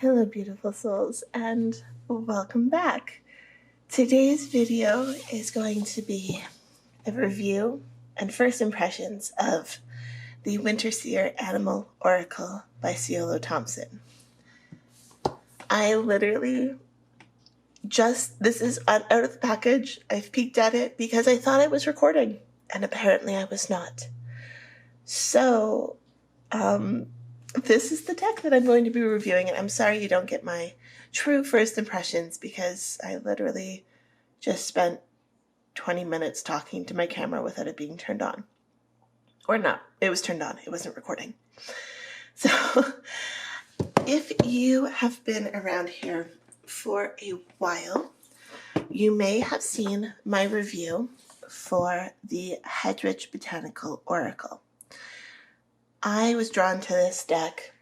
Hello beautiful souls and welcome back. Today's video is going to be a review and first impressions of the Winterseer Animal Oracle by Siolo Thompson. I literally this is out of the package. I've peeked at it because I thought I was recording and apparently I was not. So, this is the deck that I'm going to be reviewing, and I'm sorry you don't get my true first impressions because I literally just spent 20 minutes talking to my camera without it being turned on. Or not, it was turned on, it wasn't recording. So, if you have been around here for a while, you may have seen my review for the Hedrich Botanical Oracle. I was drawn to this deck,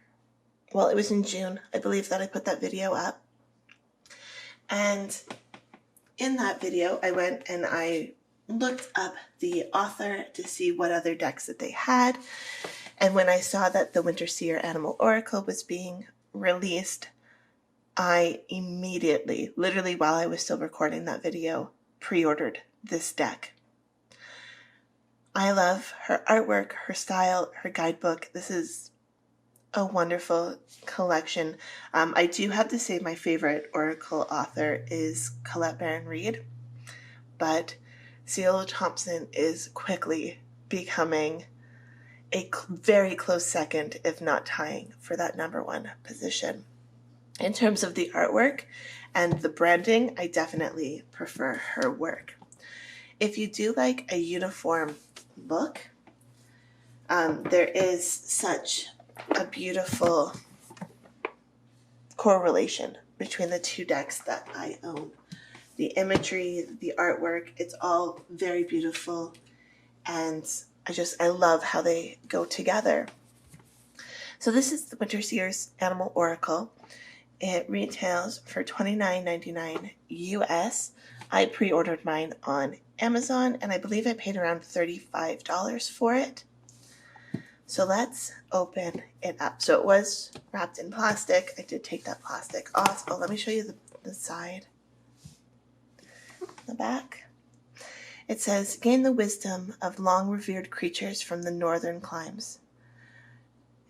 well, it was in June, I believe, that I put that video up. And in that video, I went and I looked up the author to see what other decks that they had. And when I saw that the Winterseer Animal Oracle was being released, I immediately, literally while I was still recording that video, pre-ordered this deck. I love her artwork, her style, her guidebook. This is a wonderful collection. I do have to say my favorite Oracle author is Colette Baron-Reid, but Siolo Thompson is quickly becoming a very close second, if not tying, for that #1 position. In terms of the artwork and the branding, I definitely prefer her work. If you do like a uniform look, there is such a beautiful correlation between the two decks that I own. The imagery, the artwork, it's all very beautiful, and I love how they go together. So this is the Winterseer's Animal Oracle. It retails for $29.99 US. I pre-ordered mine on Amazon, and I believe I paid around $35 for it. So let's open it up. So it was wrapped in plastic. I did take that plastic off. Oh, let me show you the side. The back. It says, gain the wisdom of long-revered creatures from the northern climes.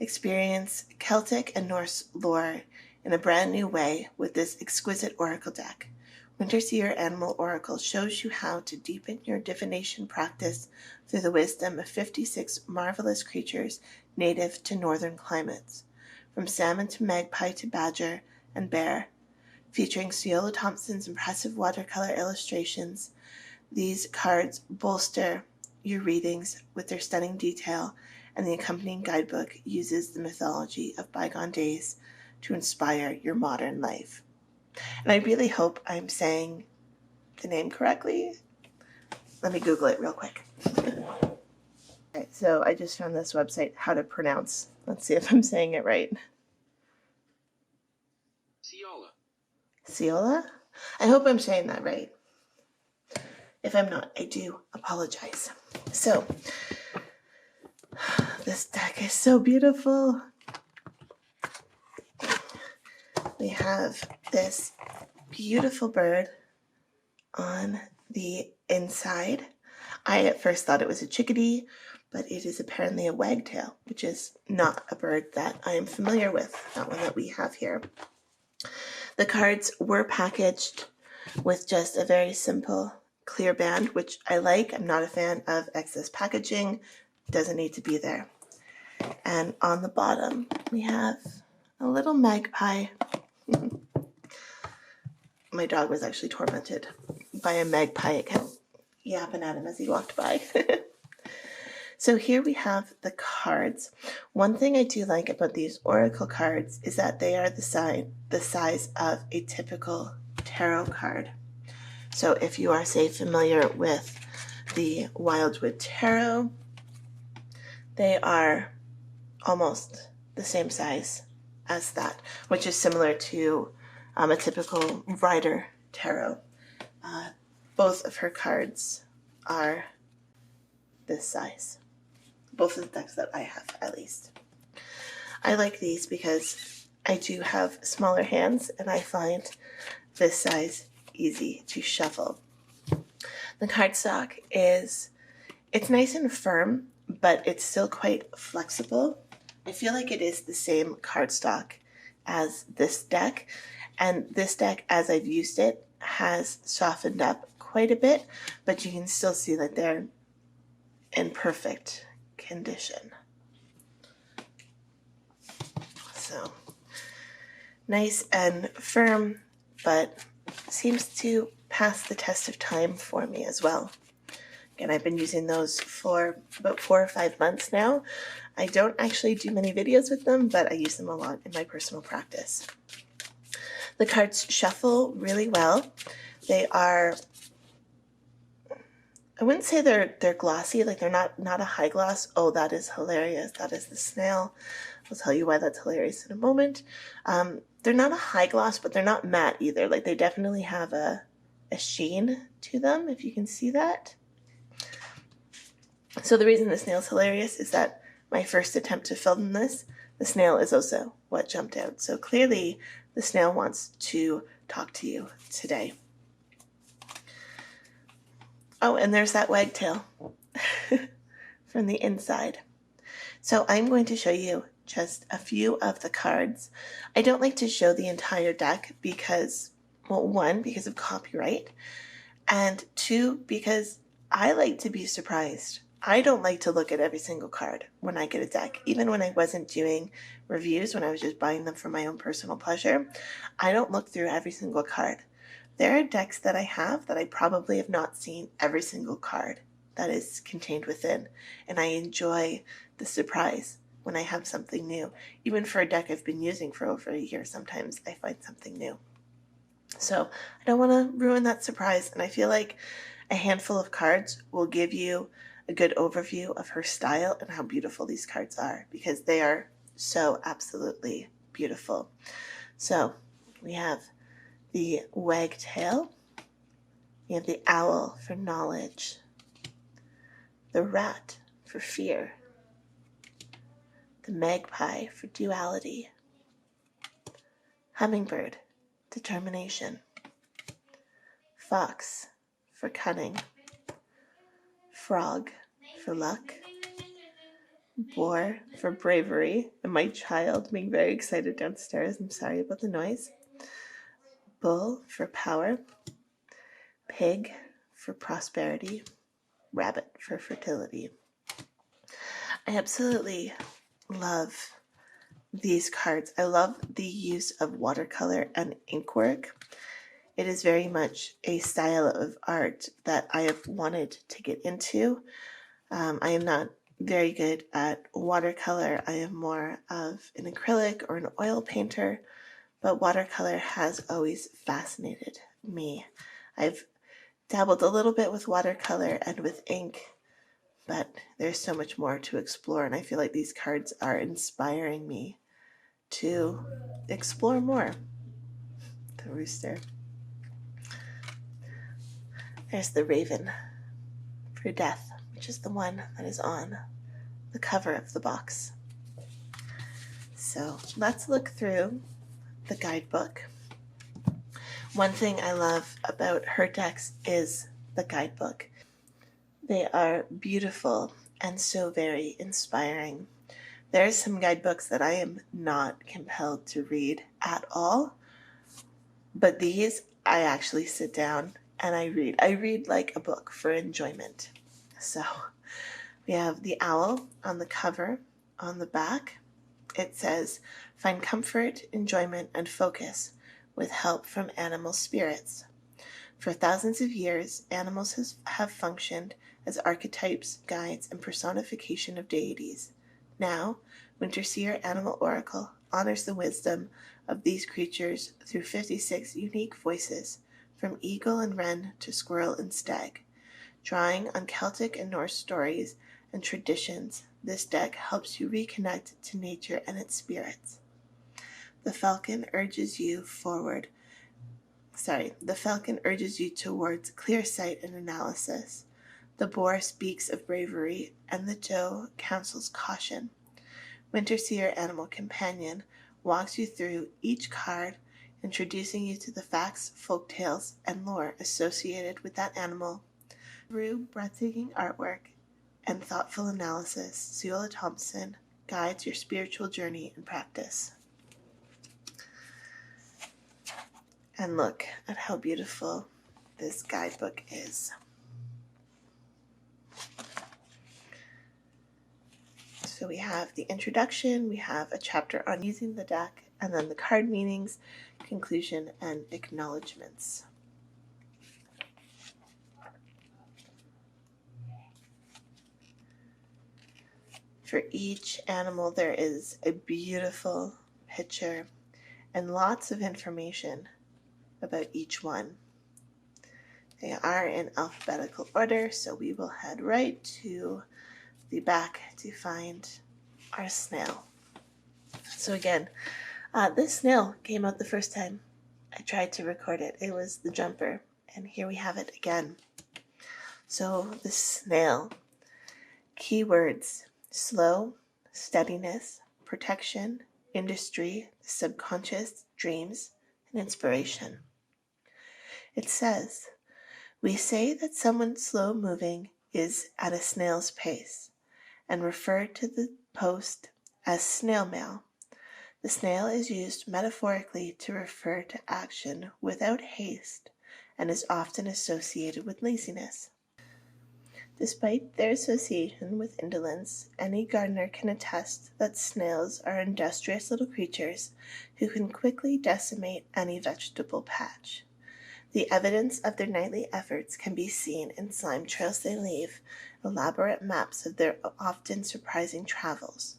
Experience Celtic and Norse lore in a brand new way with this exquisite oracle deck. Winterseer Animal Oracle shows you how to deepen your divination practice through the wisdom of 56 marvelous creatures native to northern climates, from salmon to magpie to badger and bear. Featuring Siolo Thompson's impressive watercolor illustrations, these cards bolster your readings with their stunning detail, and the accompanying guidebook uses the mythology of bygone days to inspire your modern life. And I really hope I'm saying the name correctly. Let me Google it real quick. Okay, so I just found this website, how to pronounce. Let's see if I'm saying it right. Siolo. Siolo? I hope I'm saying that right. If I'm not, I do apologize. So, this deck is so beautiful. We have this beautiful bird on the inside. I at first thought it was a chickadee, but it is apparently a wagtail, which is not a bird that I am familiar with, not one that we have here. The cards were packaged with just a very simple clear band, which I like. I'm not a fan of excess packaging. It doesn't need to be there. And on the bottom, we have a little magpie. My dog was actually tormented by a magpie. It kept yapping at him as he walked by. So here we have the cards. One thing I do like about these oracle cards is that they are the size of a typical tarot card. So if you are, say, familiar with the Wildwood Tarot, they are almost the same size as that, which is similar to a typical Rider Tarot. Both of her cards are this size. Both of the decks that I have, at least. I like these because I do have smaller hands, and I find this size easy to shuffle. The cardstock it's nice and firm, but it's still quite flexible. I feel like it is the same cardstock as this deck, and this deck, as I've used it, has softened up quite a bit, but you can still see that they're in perfect condition. So nice and firm, but seems to pass the test of time for me as well. Again, I've been using those for about 4 or 5 months now. I don't actually do many videos with them, but I use them a lot in my personal practice. The cards shuffle really well. They are, I wouldn't say they're glossy, like they're not a high gloss. Oh, that is hilarious. That is the snail. I'll tell you why that's hilarious in a moment. They're not a high gloss, but they're not matte either. Like they definitely have a sheen to them, if you can see that. So the reason the snail's hilarious is that my first attempt to film this, the snail is also what jumped out. So clearly the snail wants to talk to you today. Oh, and there's that wagtail from the inside. So I'm going to show you just a few of the cards. I don't like to show the entire deck because, well, 1, because of copyright, and 2, because I like to be surprised. I don't like to look at every single card when I get a deck. Even when I wasn't doing reviews, when I was just buying them for my own personal pleasure, I don't look through every single card. There are decks that I have that I probably have not seen every single card that is contained within, and I enjoy the surprise when I have something new. Even for a deck I've been using for over a year, sometimes I find something new. So I don't want to ruin that surprise, and I feel like a handful of cards will give you a good overview of her style and how beautiful these cards are, because they are so absolutely beautiful. So we have the wagtail, we have the owl for knowledge, the rat for fear, the magpie for duality, hummingbird, determination, fox for cunning, frog for luck, boar for bravery, and my child being very excited downstairs, I'm sorry about the noise, bull for power, pig for prosperity, rabbit for fertility. I absolutely love these cards. I love the use of watercolor and ink work. It is very much a style of art that I have wanted to get into. I am not very good at watercolor. I am more of an acrylic or an oil painter, but watercolor has always fascinated me. I've dabbled a little bit with watercolor and with ink, but there's so much more to explore, and I feel like these cards are inspiring me to explore more. The rooster. There's the raven for death, which is the one that is on the cover of the box. So let's look through the guidebook. One thing I love about her decks is the guidebook. They are beautiful and so very inspiring. There are some guidebooks that I am not compelled to read at all, but these I actually sit down and I read. I read like a book for enjoyment. So we have the owl on the cover. On the back, it says, "Find comfort, enjoyment, and focus with help from animal spirits." For thousands of years, animals have functioned as archetypes, guides, and personification of deities. Now, Winterseer Animal Oracle honors the wisdom of these creatures through 56 unique voices, from eagle and wren to squirrel and stag. Drawing on Celtic and Norse stories and traditions, this deck helps you reconnect to nature and its spirits. The falcon urges you towards clear sight and analysis. The boar speaks of bravery, and the doe counsels caution. Winterseer Animal Companion walks you through each card, introducing you to the facts, folktales, and lore associated with that animal. Through breathtaking artwork and thoughtful analysis, Siolo Thompson guides your spiritual journey and practice. And look at how beautiful this guidebook is. So we have the introduction, we have a chapter on using the deck, and then the card meanings, conclusion, and acknowledgements. For each animal, there is a beautiful picture and lots of information about each one. They are in alphabetical order, so we will head right to the back to find our snail. So again, this snail came out the first time I tried to record it. It was the jumper, and here we have it again. So the snail, keywords: slow, steadiness, protection, industry, subconscious, dreams, and inspiration. It says, we say that someone slow moving is at a snail's pace, and refer to the post as snail mail. The snail is used metaphorically to refer to action without haste and is often associated with laziness. Despite their association with indolence, any gardener can attest that snails are industrious little creatures who can quickly decimate any vegetable patch. The evidence of their nightly efforts can be seen in slime trails they leave, elaborate maps of their often surprising travels.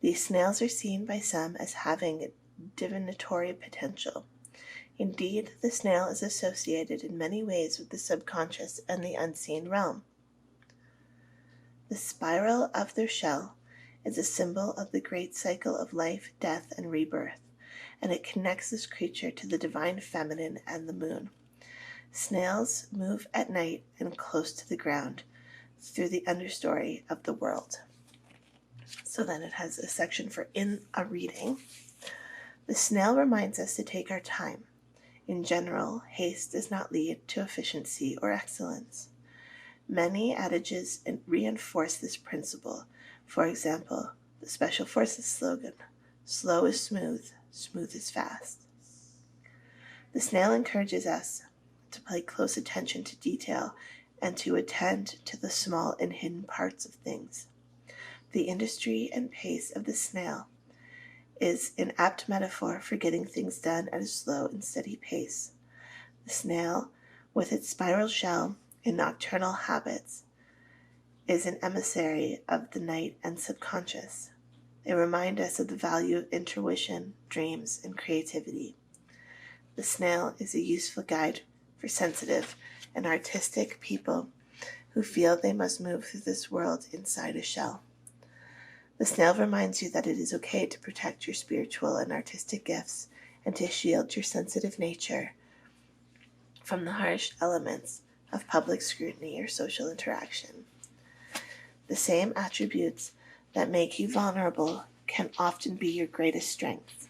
These snails are seen by some as having divinatory potential. Indeed, the snail is associated in many ways with the subconscious and the unseen realm. The spiral of their shell is a symbol of the great cycle of life, death, and rebirth, and it connects this creature to the divine feminine and the moon. Snails move at night and close to the ground through the understory of the world. So then it has a section for in a reading. The snail reminds us to take our time. In general, haste does not lead to efficiency or excellence. Many adages reinforce this principle. For example, the Special Forces slogan, slow is smooth, smooth is fast. The snail encourages us to pay close attention to detail and to attend to the small and hidden parts of things. The industry and pace of the snail is an apt metaphor for getting things done at a slow and steady pace. The snail, with its spiral shell and nocturnal habits, is an emissary of the night and subconscious. They remind us of the value of intuition, dreams, and creativity. The snail is a useful guide for sensitive and artistic people who feel they must move through this world inside a shell. The snail reminds you that it is okay to protect your spiritual and artistic gifts and to shield your sensitive nature from the harsh elements of public scrutiny or social interaction. The same attributes that make you vulnerable can often be your greatest strengths.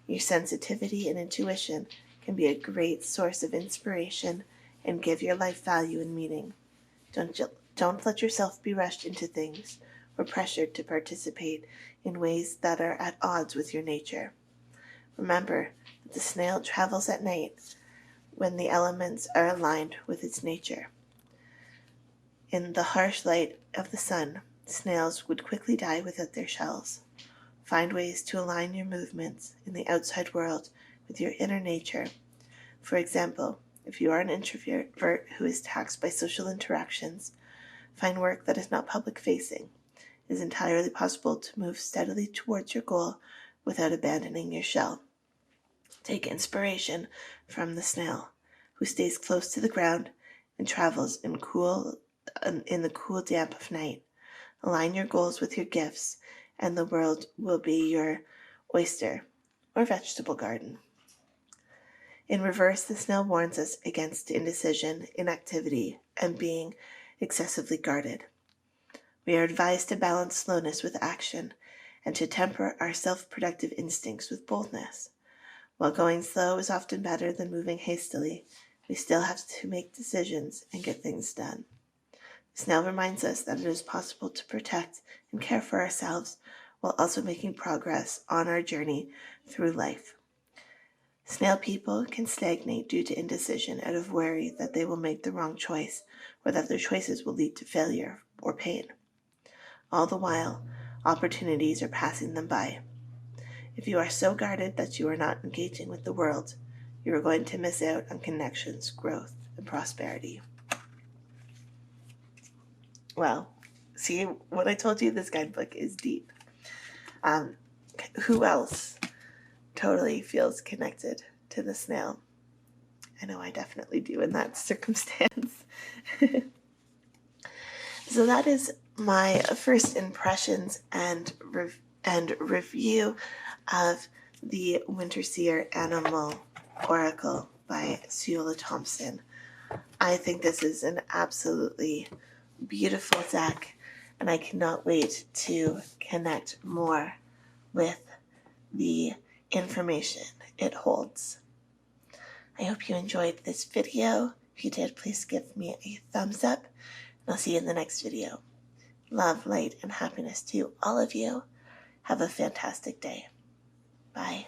Your sensitivity and intuition can be a great source of inspiration and give your life value and meaning. Don't let yourself be rushed into things or pressured to participate in ways that are at odds with your nature. Remember that the snail travels at night when the elements are aligned with its nature. In the harsh light of the sun, snails would quickly die without their shells. Find ways to align your movements in the outside world with your inner nature. For example, if you are an introvert who is taxed by social interactions, find work that is not public-facing. It is entirely possible to move steadily towards your goal without abandoning your shell. Take inspiration from the snail, who stays close to the ground and travels in the cool damp of night. Align your goals with your gifts, and the world will be your oyster or vegetable garden. In reverse, the snail warns us against indecision, inactivity, and being excessively guarded. We are advised to balance slowness with action and to temper our self-productive instincts with boldness. While going slow is often better than moving hastily, we still have to make decisions and get things done. Snail reminds us that it is possible to protect and care for ourselves while also making progress on our journey through life. Snail people can stagnate due to indecision out of worry that they will make the wrong choice or that their choices will lead to failure or pain. All the while, opportunities are passing them by. If you are so guarded that you are not engaging with the world, you are going to miss out on connections, growth, and prosperity. Well, see, what I told you, this guidebook is deep. Who else totally feels connected to the snail? I know I definitely do in that circumstance. So that is my first impressions and review of the Winterseer Animal Oracle by Siolo Thompson. I think this is an absolutely beautiful deck, and I cannot wait to connect more with the information it holds. I hope you enjoyed this video. If you did, please give me a thumbs up, and I'll see you in the next video. Love, light, and happiness to all of you. Have a fantastic day. Bye.